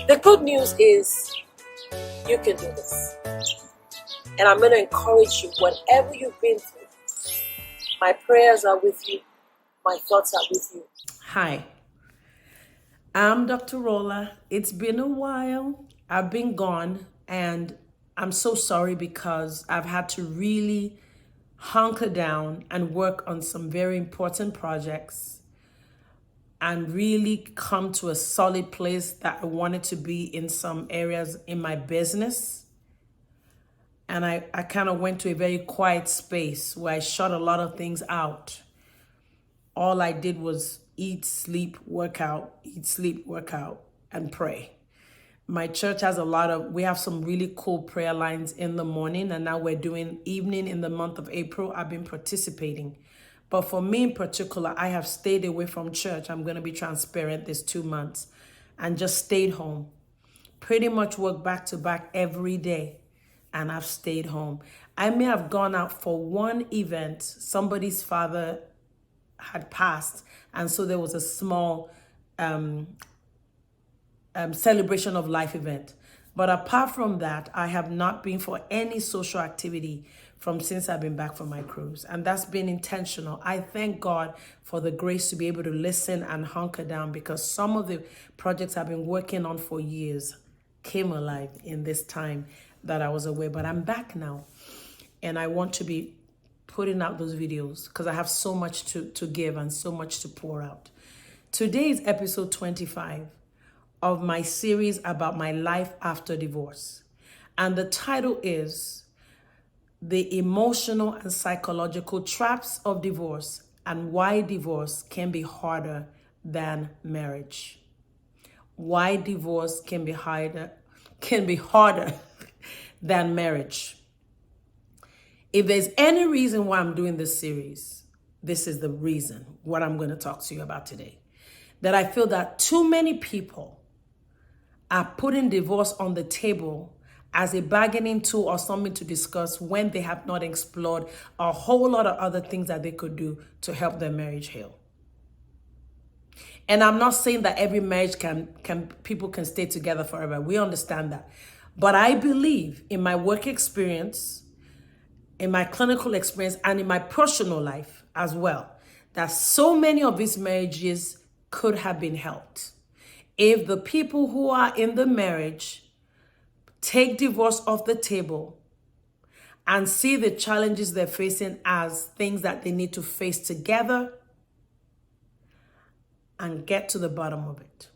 The good news is you can do this. And I'm going to encourage you, whatever you've been through, my prayers are with you. My thoughts are with you. Hi, I'm Dr. Rolla. It's been a while. I've been gone, and I'm so sorry because I've had to really hunker down and work on some very important projects and really come to a solid place that I wanted to be in some areas in my business. And I kind of went to a very quiet space where I shut a lot of things out. All I did was eat, sleep, workout, and pray. My church has we have some really cool prayer lines in the morning, and now we're doing evening in the month of April. I've been participating. But for me in particular, I have stayed away from church. I'm going to be transparent this 2 months and just stayed home. Pretty much work back to back every day, and I've stayed home. I may have gone out for one event. Somebody's father had passed, and so there was a small celebration of life event. But apart from that, I have not been for any social activity since I've been back from my cruise, and that's been intentional. I thank God for the grace to be able to listen and hunker down, because some of the projects I've been working on for years came alive in this time that I was away. But I'm back now, and I want to be putting out those videos because I have so much to give and so much to pour out. Today is episode 25 of my series about my life after divorce. And the title is The Emotional and Psychological Traps of Divorce and Why Divorce Can Be Harder Than Marriage. Why divorce can be harder than marriage. If there's any reason why I'm doing this series, this is the reason, what I'm going to talk to you about today. That I feel that too many people are putting divorce on the table as a bargaining tool or something to discuss when they have not explored a whole lot of other things that they could do to help their marriage heal. And I'm not saying that every marriage people can stay together forever. We understand that. But I believe in my work experience, in my clinical experience, and in my personal life as well, that so many of these marriages could have been helped if the people who are in the marriage take divorce off the table and see the challenges they're facing as things that they need to face together and get to the bottom of it.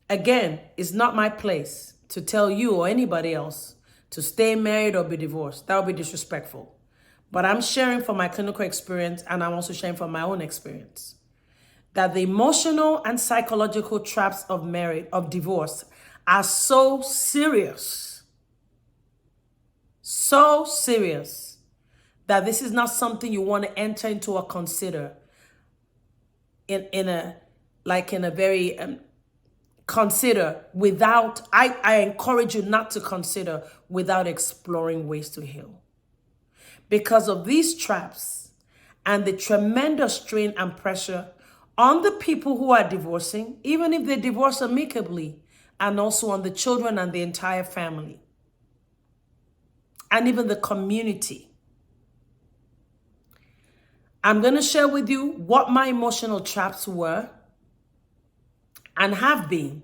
Again, it's not my place to tell you or anybody else to stay married or be divorced. That would be disrespectful. But I'm sharing from my clinical experience, and I'm also sharing from my own experience, that the emotional and psychological traps of divorce are so serious that this is not something you want to enter into or consider consider without, I encourage you not to consider without exploring ways to heal. Because of these traps and the tremendous strain and pressure on the people who are divorcing, even if they divorce amicably, and also on the children and the entire family, and even the community. I'm going to share with you what my emotional traps were and have been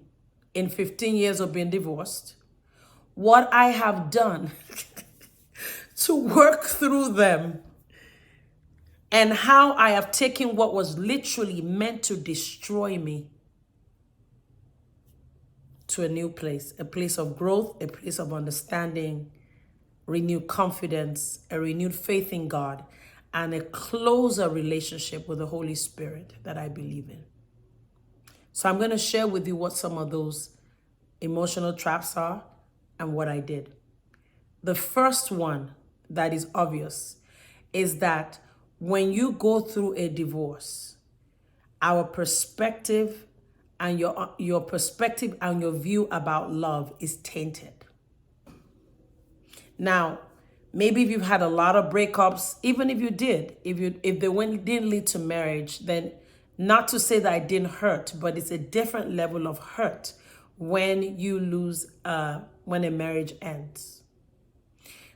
in 15 years of being divorced, what I have done to work through them, and how I have taken what was literally meant to destroy me to a new place, a place of growth, a place of understanding, renewed confidence, a renewed faith in God, and a closer relationship with the Holy Spirit that I believe in. So I'm going to share with you what some of those emotional traps are and what I did. The first one that is obvious is that when you go through a divorce, our perspective and your perspective and your view about love is tainted. Now, maybe if you've had a lot of breakups, even if you did, if they didn't lead to marriage, then not to say that I didn't hurt, but it's a different level of hurt when you lose, when a marriage ends.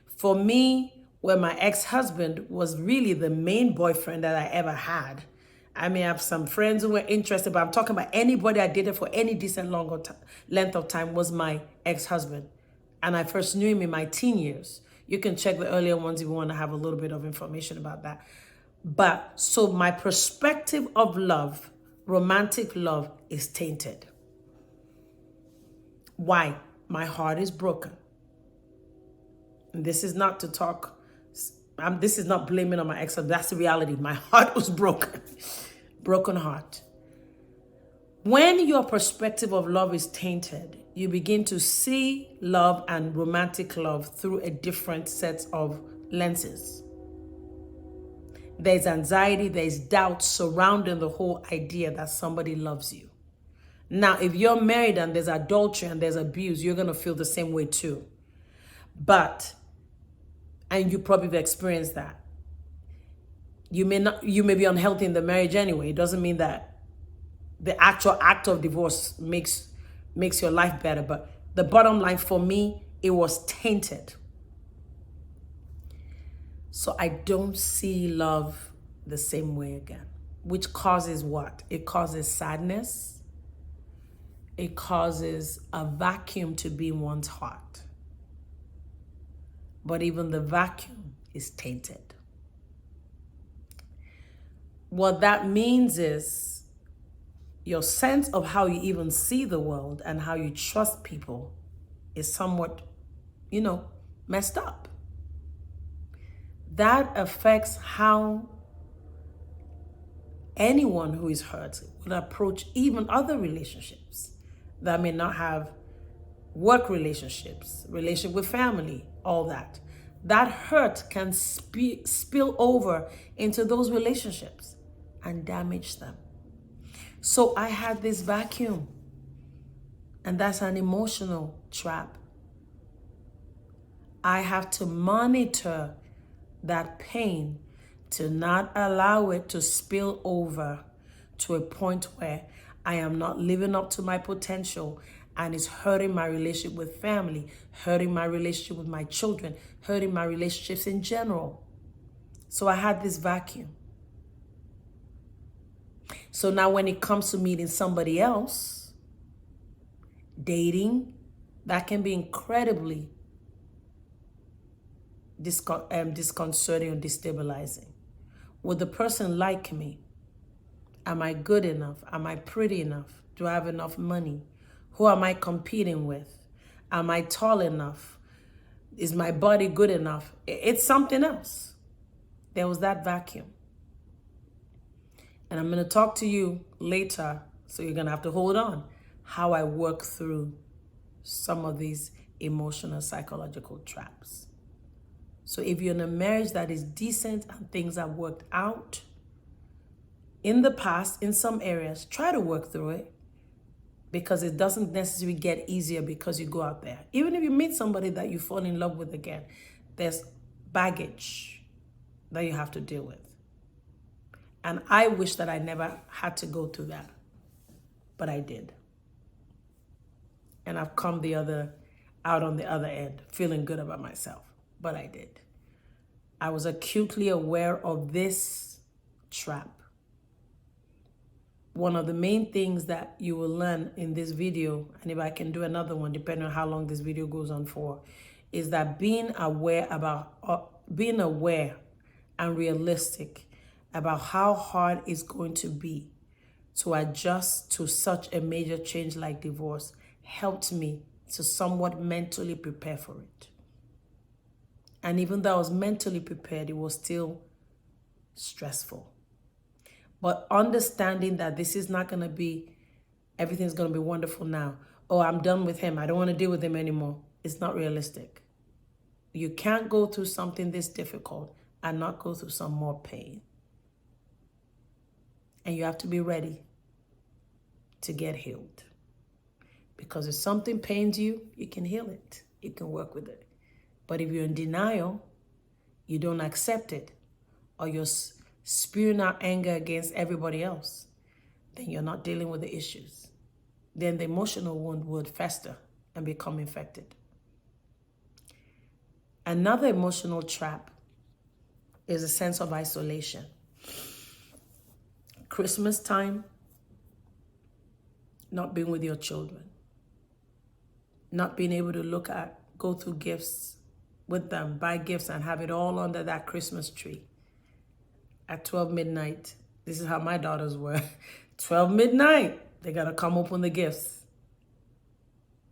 For me, when my ex-husband was really the main boyfriend that I ever had, I may have some friends who were interested, but I'm talking about anybody I dated for any decent length of time was my ex-husband. And I first knew him in my teen years. You can check the earlier ones if you want to have a little bit of information about that. But so my perspective of love, romantic love, is tainted. Why? My heart is broken. And this is not to talk, this is not blaming on my ex, that's the reality. My heart was broken. Broken heart. When your perspective of love is tainted, you begin to see love and romantic love through a different set of lenses. There's anxiety, there's doubt surrounding the whole idea that somebody loves you. Now, if you're married and there's adultery and there's abuse, you're going to feel the same way too. And you probably have experienced that. You may be unhealthy in the marriage anyway. It doesn't mean that the actual act of divorce makes your life better. But the bottom line for me, it was tainted. So I don't see love the same way again, which causes what? It causes sadness. It causes a vacuum to be in one's heart. But even the vacuum is tainted. What that means is your sense of how you even see the world and how you trust people is somewhat, messed up. That affects how anyone who is hurt would approach even other relationships that may not have work relationships, relationship with family, all that. That hurt can spill over into those relationships and damage them. So I had this vacuum, and that's an emotional trap. I have to monitor that pain to not allow it to spill over to a point where I am not living up to my potential and it's hurting my relationship with family, hurting my relationship with my children, hurting my relationships in general. So I had this vacuum. So now when it comes to meeting somebody else, dating, that can be incredibly disconcerting or destabilizing. Would the person like me? Am I good enough? Am I pretty enough? Do I have enough money? Who am I competing with? Am I tall enough? Is my body good enough? It's something else. There was that vacuum. And I'm going to talk to you later, so you're going to have to hold on, how I work through some of these emotional psychological traps. So if you're in a marriage that is decent and things have worked out in the past, in some areas, try to work through it, because it doesn't necessarily get easier because you go out there. Even if you meet somebody that you fall in love with again, there's baggage that you have to deal with. And I wish that I never had to go through that, but I did. And I've come out on the other end, feeling good about myself, but I did. I was acutely aware of this trap. One of the main things that you will learn in this video, and if I can do another one, depending on how long this video goes on for, is that being aware and realistic about how hard it's going to be to adjust to such a major change like divorce helped me to somewhat mentally prepare for it. And even though I was mentally prepared, it was still stressful. But understanding that this is not going to be, everything's going to be wonderful now. Oh, I'm done with him. I don't want to deal with him anymore. It's not realistic. You can't go through something this difficult and not go through some more pain. And you have to be ready to get healed. Because if something pains you, you can heal it. You can work with it. But if you're in denial, you don't accept it, or you're spewing out anger against everybody else, then you're not dealing with the issues. then the emotional wound would fester and become infected. Another emotional trap is a sense of isolation. Christmas time, not being with your children, not being able to go through gifts with them, buy gifts and have it all under that Christmas tree. At 12 midnight, this is how my daughters were. 12 midnight, they gotta come open the gifts.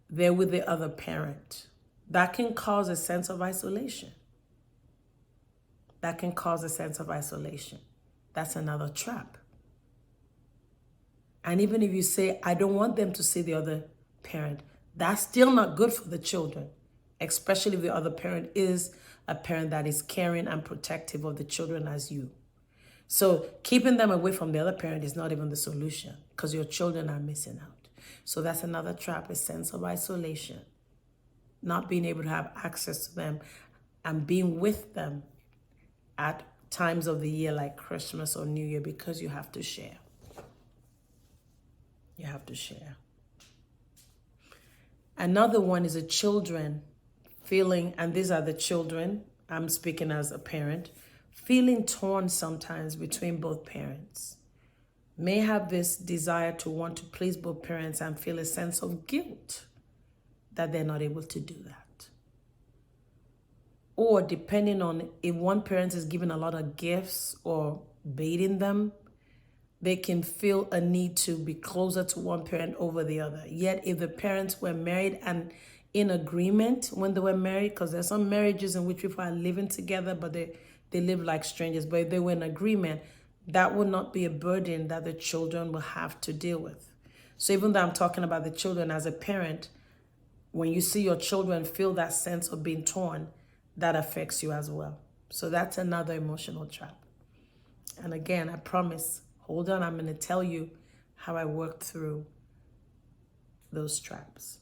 They're with the other parent. That can cause a sense of isolation. That can cause a sense of isolation. That's another trap. And even if you say, I don't want them to see the other parent, that's still not good for the children, especially if the other parent is a parent that is caring and protective of the children as you. So keeping them away from the other parent is not even the solution because your children are missing out. So that's another trap, a sense of isolation, not being able to have access to them and being with them at times of the year like Christmas or New Year because you have to share. You have to share. Another one is the children feeling, and these are the children, I'm speaking as a parent, feeling torn sometimes between both parents. May have this desire to want to please both parents and feel a sense of guilt that they're not able to do that. Or depending on if one parent is giving a lot of gifts or baiting them, they can feel a need to be closer to one parent over the other. Yet if the parents were married and in agreement when they were married, because there's some marriages in which people are living together, but they live like strangers. But if they were in agreement, that would not be a burden that the children will have to deal with. So even though I'm talking about the children as a parent, when you see your children feel that sense of being torn, that affects you as well. So that's another emotional trap. And again, I promise, hold on, I'm going to tell you how I worked through those traps.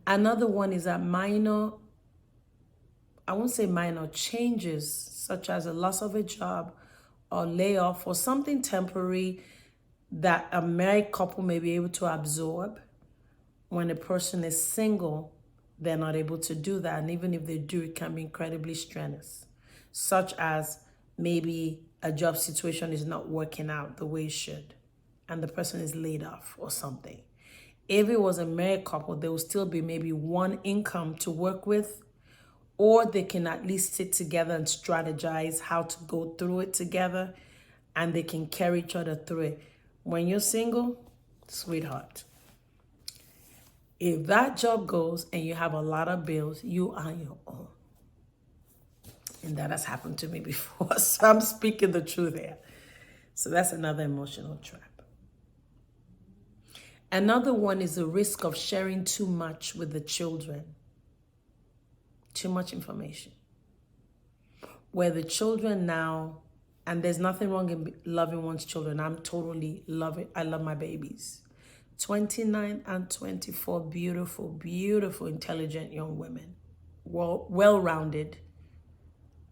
Another one is that minor, I won't say minor, changes such as a loss of a job or layoff or something temporary that a married couple may be able to absorb. When a person is single, they're not able to do that. And even if they do, it can be incredibly strenuous, such as maybe a job situation is not working out the way it should and the person is laid off or something. If it was a married couple, there will still be maybe one income to work with, or they can at least sit together and strategize how to go through it together, and they can carry each other through it. When you're single, sweetheart, if that job goes and you have a lot of bills, you are on your own. And that has happened to me before, so I'm speaking the truth here. So that's another emotional trap. Another one is the risk of sharing too much with the children. Too much information. Where the children now, and there's nothing wrong in loving one's children. I'm totally loving, I love my babies. 29 and 24, beautiful, beautiful, intelligent young women. Well-rounded.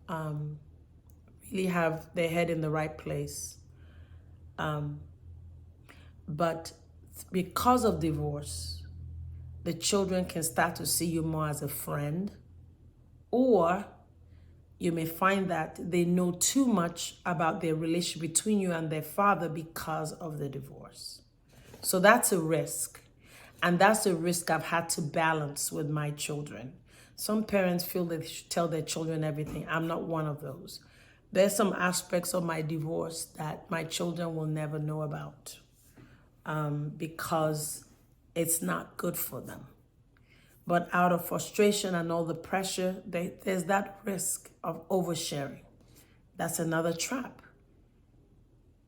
Really have their head in the right place. But because of divorce, the children can start to see you more as a friend, or you may find that they know too much about their relationship between you and their father because of the divorce. So that's a risk. And that's a risk I've had to balance with my children. Some parents feel they should tell their children everything. I'm not one of those. There's some aspects of my divorce that my children will never know about because it's not good for them. But out of frustration and all the pressure, there's that risk of oversharing. That's another trap.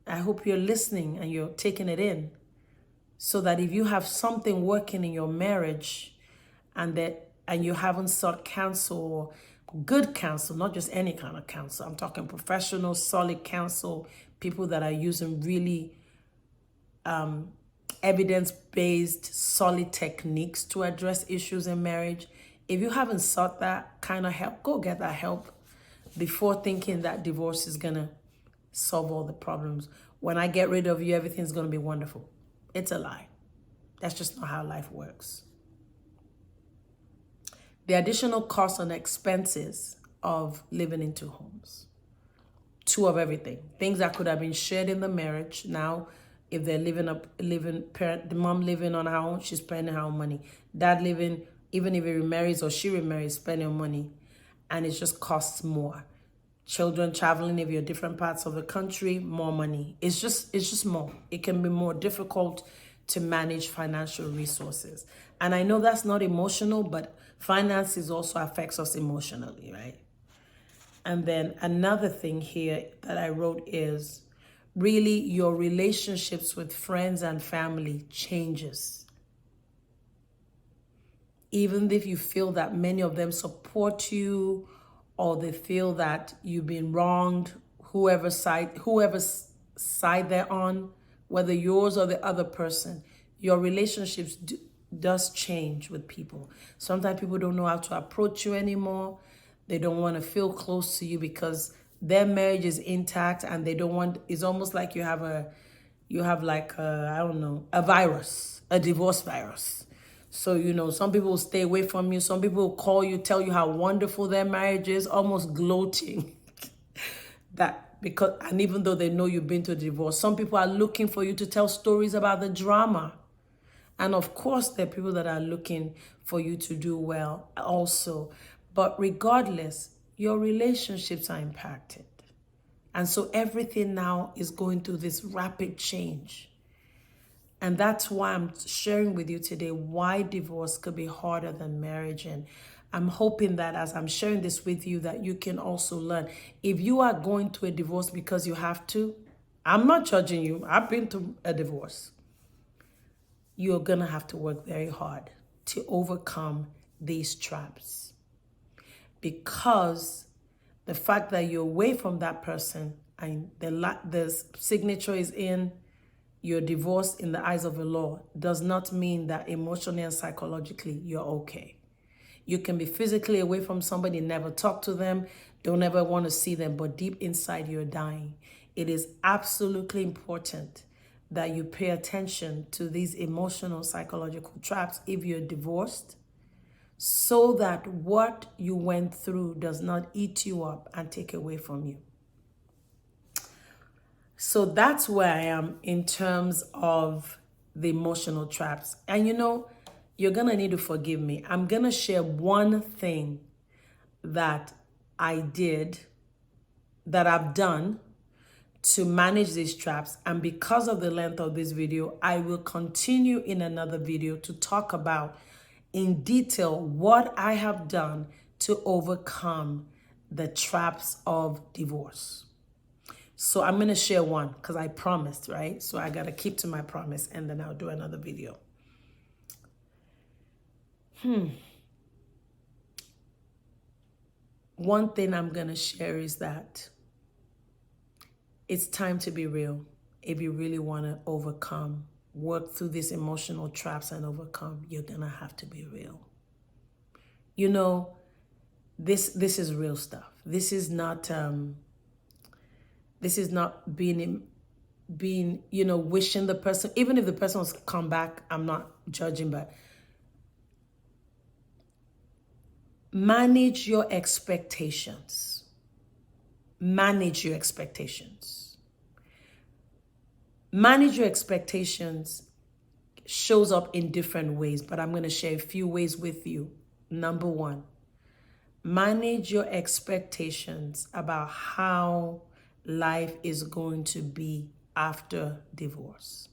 I hope you're listening and you're taking it in, so that if you have something working in your marriage and you haven't sought counsel, or good counsel, not just any kind of counsel. I'm talking professional, solid counsel, people that are using really evidence-based, solid techniques to address issues in marriage. If you haven't sought that kind of help, go get that help before thinking that divorce is going to solve all the problems. When I get rid of you, everything's going to be wonderful. It's a lie. That's just not how life works. The additional costs and expenses of living in two homes. Two of everything. Things that could have been shared in the marriage. Now, if they're the mom living on her own, she's spending her own money. Dad living, even if he remarries or she remarries, spending money. And it just costs more. Children traveling, if you're different parts of the country, more money. It's just more. It can be more difficult to manage financial resources. And I know that's not emotional, but finances also affects us emotionally, right? And then another thing here that I wrote is really your relationships with friends and family changes. Even if you feel that many of them support you or they feel that you've been wronged, whoever side they're on, whether yours or the other person, your relationships does change with people. Sometimes people don't know how to approach you anymore. They don't want to feel close to you because their marriage is intact and they don't want, it's almost like you have like I don't know, a virus, a divorce virus. So, you know, some people will stay away from you. Some people will call you, tell you how wonderful their marriage is, almost gloating. And even though they know you've been to a divorce, some people are looking for you to tell stories about the drama. And of course, there are people that are looking for you to do well also. But regardless, your relationships are impacted. And so everything now is going through this rapid change. And that's why I'm sharing with you today why divorce could be harder than marriage. And I'm hoping that as I'm sharing this with you, that you can also learn. If you are going to a divorce because you have to, I'm not judging you. I've been through a divorce. You're going to have to work very hard to overcome these traps. Because the fact that you're away from that person and the signature is in, you're divorced in the eyes of the law, does not mean that emotionally and psychologically you're okay. You can be physically away from somebody, never talk to them, don't ever want to see them, but deep inside you're dying. It is absolutely important that you pay attention to these emotional, psychological traps if you're divorced, so that what you went through does not eat you up and take away from you. So that's where I am in terms of the emotional traps. And you know, you're going to need to forgive me. I'm going to share one thing that I did, that I've done to manage these traps. And because of the length of this video, I will continue in another video to talk about in detail what I have done to overcome the traps of divorce. So I'm going to share one because I promised, right? So I got to keep to my promise and then I'll do another video. One thing I'm going to share is that it's time to be real if you really want to work through these emotional traps and overcome. You're going to have to be real. You know, this is real stuff. This is not being, you know, wishing the person, even if the person wants to come back, I'm not judging, but manage your expectations. Manage your expectations. Manage your expectations shows up in different ways, but I'm going to share a few ways with you. Number one, manage your expectations about how life is going to be after divorce.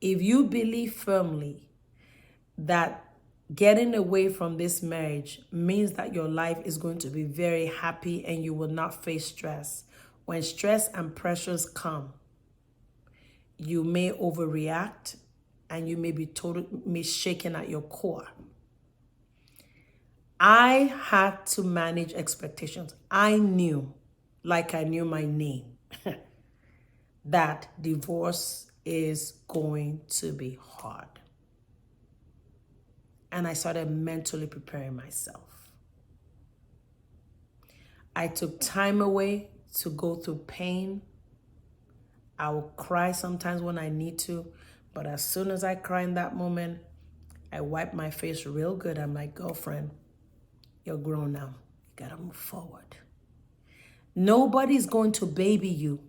If you believe firmly that getting away from this marriage means that your life is going to be very happy and you will not face stress, when stress and pressures come, you may overreact and you may be totally shaken at your core. I had to manage expectations. I knew, like I knew my name, that divorce is going to be hard. And I started mentally preparing myself. I took time away to go through pain. I will cry sometimes when I need to, But as soon as I cry in that moment, I wipe my face real good. I'm like, girlfriend, you're grown now. You gotta move forward. Nobody's going to baby you.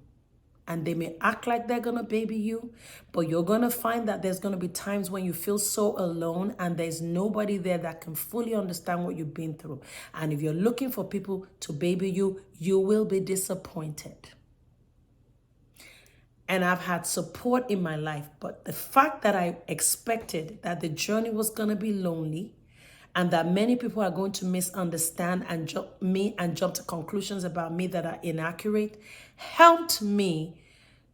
And they may act like they're gonna baby you, but you're gonna find that there's gonna be times when you feel so alone and there's nobody there that can fully understand what you've been through. And if you're looking for people to baby you, you will be disappointed. And I've had support in my life, but the fact that I expected that the journey was gonna be lonely and that many people are going to misunderstand and jump to conclusions about me that are inaccurate helped me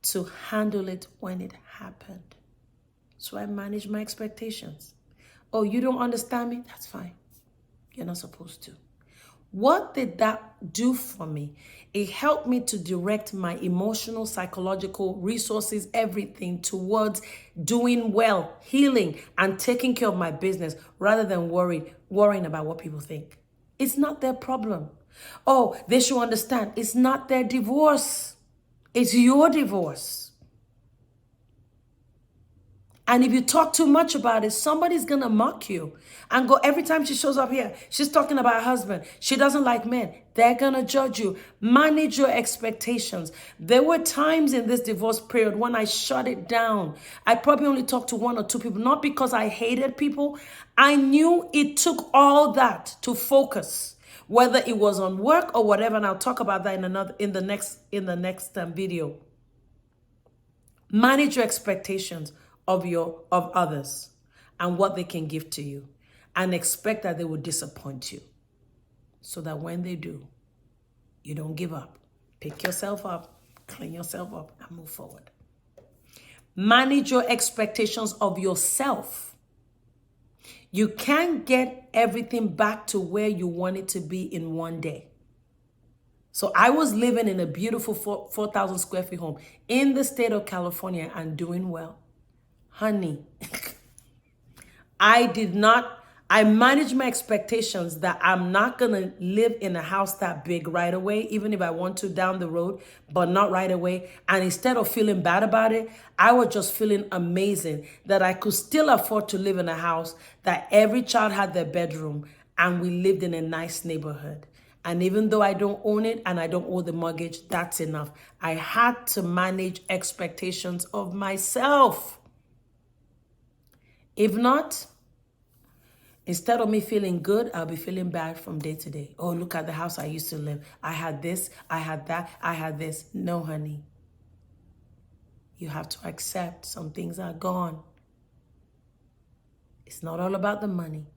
to handle it when it happened. So I managed my expectations. Oh, you don't understand me? That's fine. You're not supposed to. What did that do for me? It helped me to direct my emotional, psychological resources, everything towards doing well, healing, and taking care of my business rather than worrying about what people think. It's not their problem. Oh, they should understand. It's not their divorce. It's your divorce. And if you talk too much about it, somebody's going to mock you and go, every time she shows up here, she's talking about her husband. She doesn't like men. They're going to judge you. Manage your expectations. There were times in this divorce period when I shut it down. I probably only talked to one or two people, not because I hated people. I knew it took all that to focus, whether it was on work or whatever. And I'll talk about that in the next video. Manage your expectations of others and what they can give to you, and expect that they will disappoint you, so that when they do, you don't give up. Pick yourself up, clean yourself up, and move forward. Manage your expectations of yourself. You can't get everything back to where you want it to be in one day. So I was living in a beautiful 4,000 square feet home in the state of California and doing well. Honey, I managed my expectations that I'm not going to live in a house that big right away, even if I want to down the road, but not right away. And instead of feeling bad about it, I was just feeling amazing that I could still afford to live in a house that every child had their bedroom and we lived in a nice neighborhood. And even though I don't own it and I don't owe the mortgage, that's enough. I had to manage expectations of myself. If not, instead of me feeling good, I'll be feeling bad from day to day. Oh, look at the house I used to live. I had this, I had that, I had this. No, honey. You have to accept some things are gone. It's not all about the money.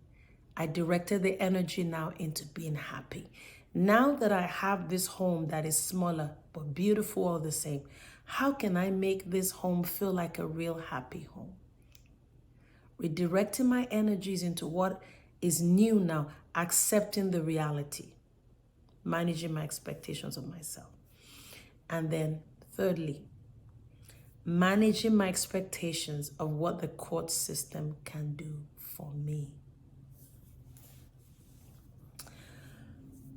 I directed the energy now into being happy. Now that I have this home that is smaller but beautiful all the same, how can I make this home feel like a real happy home? Redirecting my energies into what is new now, accepting the reality, managing my expectations of myself. And then thirdly, managing my expectations of what the court system can do for me.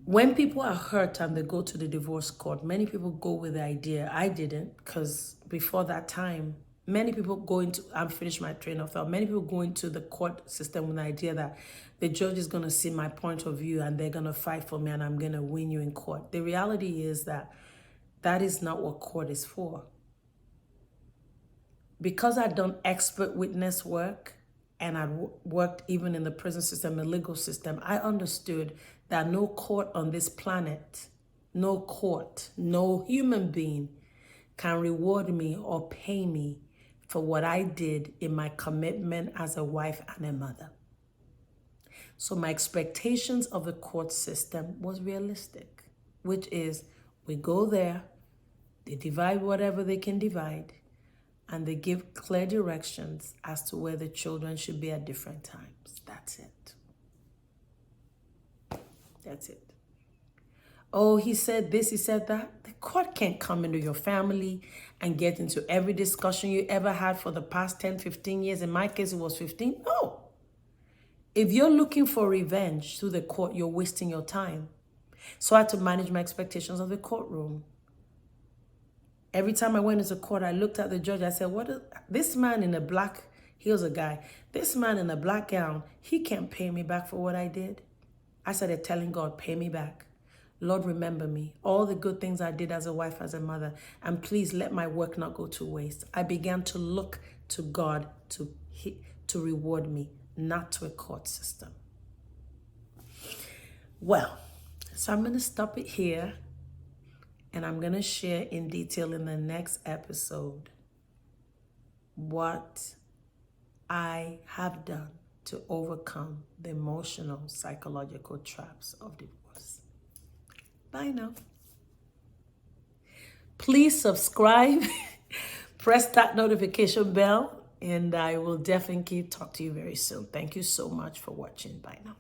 When people are hurt and they go to the divorce court, many people go with the idea, I didn't, because before that time, many people go into, I'm finished my train of thought, many people go into the court system with the idea that the judge is going to see my point of view and they're going to fight for me and I'm going to win you in court. The reality is that that is not what court is for. Because I'd done expert witness work and I'd worked even in the prison system, the legal system, I understood that no court on this planet, no court, no human being can reward me or pay me for what I did in my commitment as a wife and a mother. So my expectations of the court system was realistic, which is we go there, they divide whatever they can divide, and they give clear directions as to where the children should be at different times. That's it. That's it. Oh, he said this, he said that. The court can't come into your family and get into every discussion you ever had for the past 10, 15 years. In my case, it was 15. No. If you're looking for revenge through the court, you're wasting your time. So I had to manage my expectations of the courtroom. Every time I went into court, I looked at the judge. I said, this man in a black, he was a guy, this man in a black gown, he can't pay me back for what I did. I started telling God, pay me back. Lord, remember me, all the good things I did as a wife, as a mother, and please let my work not go to waste. I began to look to God to reward me, not to a court system. Well, so I'm going to stop it here, and I'm going to share in detail in the next episode what I have done to overcome the emotional, psychological traps of divorce. Bye now. Please subscribe, press that notification bell, and I will definitely talk to you very soon. Thank you so much for watching. Bye now.